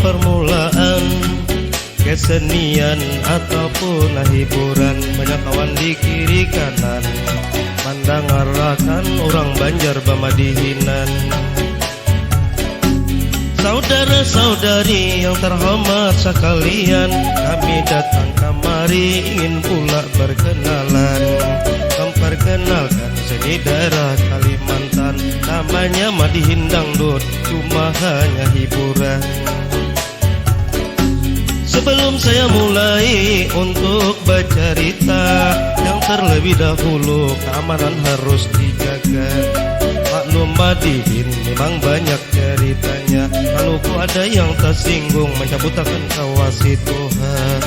permulaan kesenian ataupun hiburan. Banyak kawan di kiri kanan pandang arahkan orang Banjar bamadihinan. Saudara-saudari yang terhormat sekalian, kami datang kemari ingin pula berkenalan, memperkenalkan seni daerah Kalimantan. Namanya Madihin Dangdut, cuma hanya hiburan. Sebelum saya mulai untuk bercerita, yang terlebih dahulu keamanan harus dijaga. Maklum Madihin memang banyak ceritanya, kalau ku ada yang tersinggung mencabut akan kawasi Tuhan.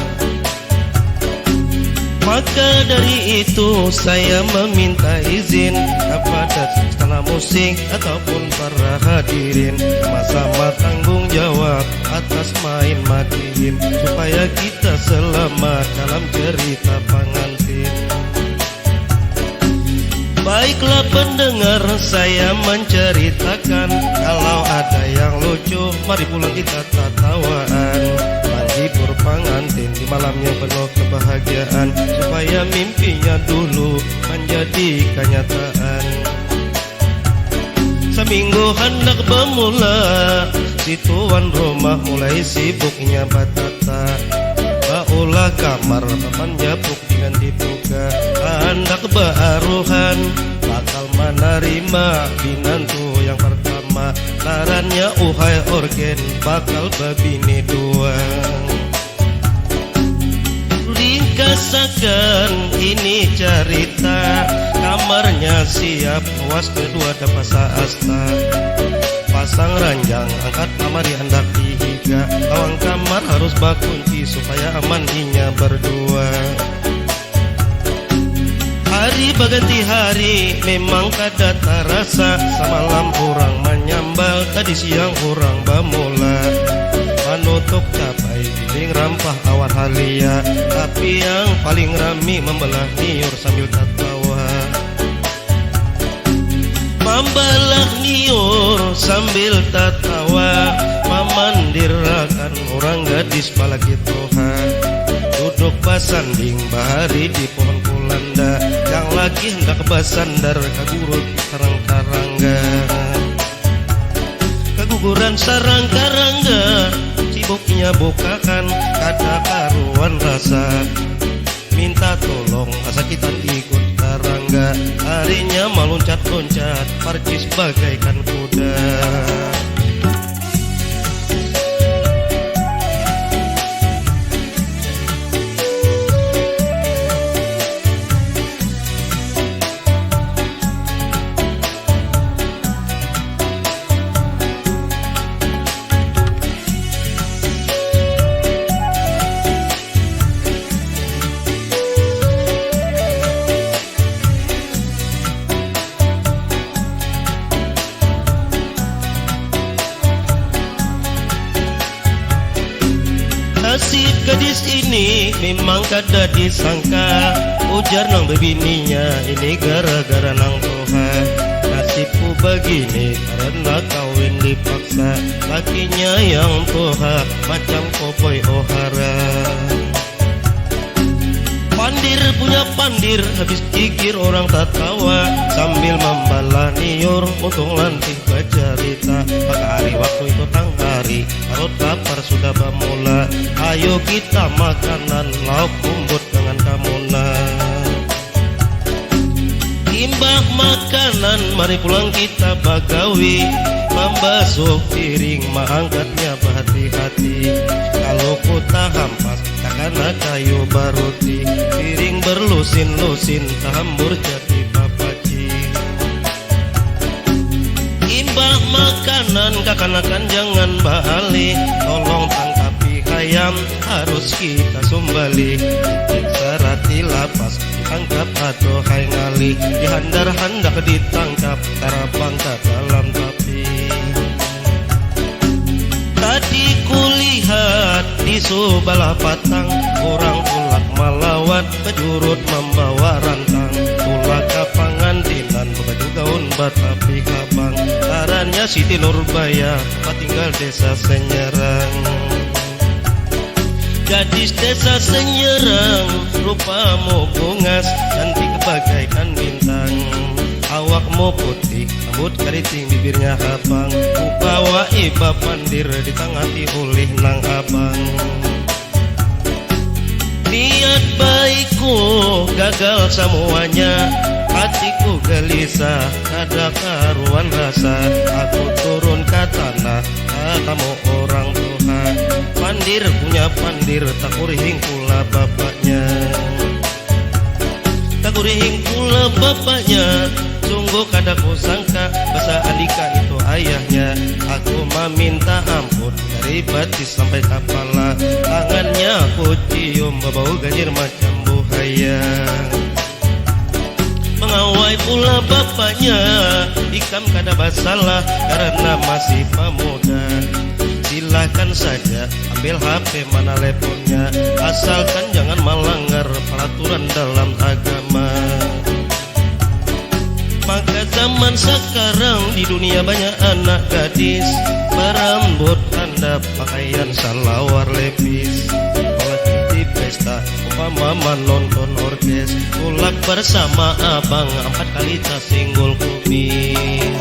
Maka dari itu saya meminta izin kepada skala musik ataupun para hadirin, sama-sama tanggung jawab atas main Madihin, supaya kita selamat dalam cerita pengantin. Baiklah pendengar, saya menceritakan, kalau ada yang lucu mari pulang kita tatawaan, menghibur pengantin di malamnya penuh kebahagiaan, supaya mimpinya dulu menjadi kenyataan. Seminggu hendak bermula, si tuan rumah mulai sibuknya batata. Baulah kamar papan japuk dengan dibuka, hendak bearuhan, bakal menerima binantu yang pertama. Larannya uhai organ, bakal babini dua. Ringkasakan ini cerita, kamarnya siap, was kedua dapat asta. Pasang ranjang, angkat kamar hendak dihiga, lawang kamar harus bakunci supaya aman inya berdua. Hari berganti hari memang kada terasa, semalam orang menyambal, tadi siang orang bamula. Menutup capai giling rampah awal halia, tapi yang paling rami membelah niur sambil tertawa. Membelah niur sambil tertawa, memandirakan orang gadis palagi Tuhan. Duduk basanding bahari di pohon kulanda, yang lagi hendak basandar kagurut sarang karangga. Keguguran sarang karangga, sibuknya bukakan kada karuan rasa. Minta tolong asakitan ikut karangga, harinya meloncat-loncat parkis bagaikan kuda. Nasib gadis ini memang kada disangka, ujar nang bebininya ini gara-gara nang Tuhan. Nasibku begini karena kawin dipaksa, lakinya yang toha macam kopoi ohara. Pandir punya pandir, habis kikir orang tertawa, sambil membalah niur untung lantih bercerita. Maka hari waktu itu tang hari, perut lapar sudah bermula, ayo kita makanan lauk bumbut dengan kamuna. Imbah makanan, mari pulang kita bagawi, membasuh piring, mengangkatnya berhati-hati. Kalau ku tak hampas, takana kayu baruti, piring berlusin-lusin, tahambur jadi papaci. Imbah makanan, kakanakan jangan balik, tolong tangkapi hayam, harus kita sumbali. Serati lapas, ditangkap atau hai ngali, dihandar-handar ditangkap, tarabang ke dalam tapi. Tadi kulihat di Subalah Patang, orang tulak malawat, kejurut membawa rantang. Tulak ke pangantinan, baju gaun batapi kabang, caranya saya Siti Nurbaya, tempat tinggal desa Senyerang. Gadis desa Senyerang, rupamu bungas, cantik bagaikan bintang. Awakmu putih, rambut keriting, bibirnya abang. Upawa iba pandir, ditangati oleh nang abang. Niat baikku gagal semuanya, hatiku gelisah, ada karuan rasa. Aku turun ke tanah, katamu orang Tuhan. Pandir punya pandir, tak kurihing pula bapaknya. Tak kurihing pula bapaknya, sungguh kada ku sangka bahasa Andika itu ayahnya. Aku meminta ampun dari batis sampai kepala, tangannya aku cium bau gajir macam buaya. Mengawai pula bapaknya, ikam kada masalah karena masih pemuda. Silahkan saja ambil HP mana teleponnya, asalkan jangan melanggar peraturan dalam agama. Maka zaman sekarang di dunia banyak anak gadis berambut handap, pakaian salawar lepis. Lagi di pesta umpama nonton orkes, tulak bersama abang 4 kali tak singgul kubis.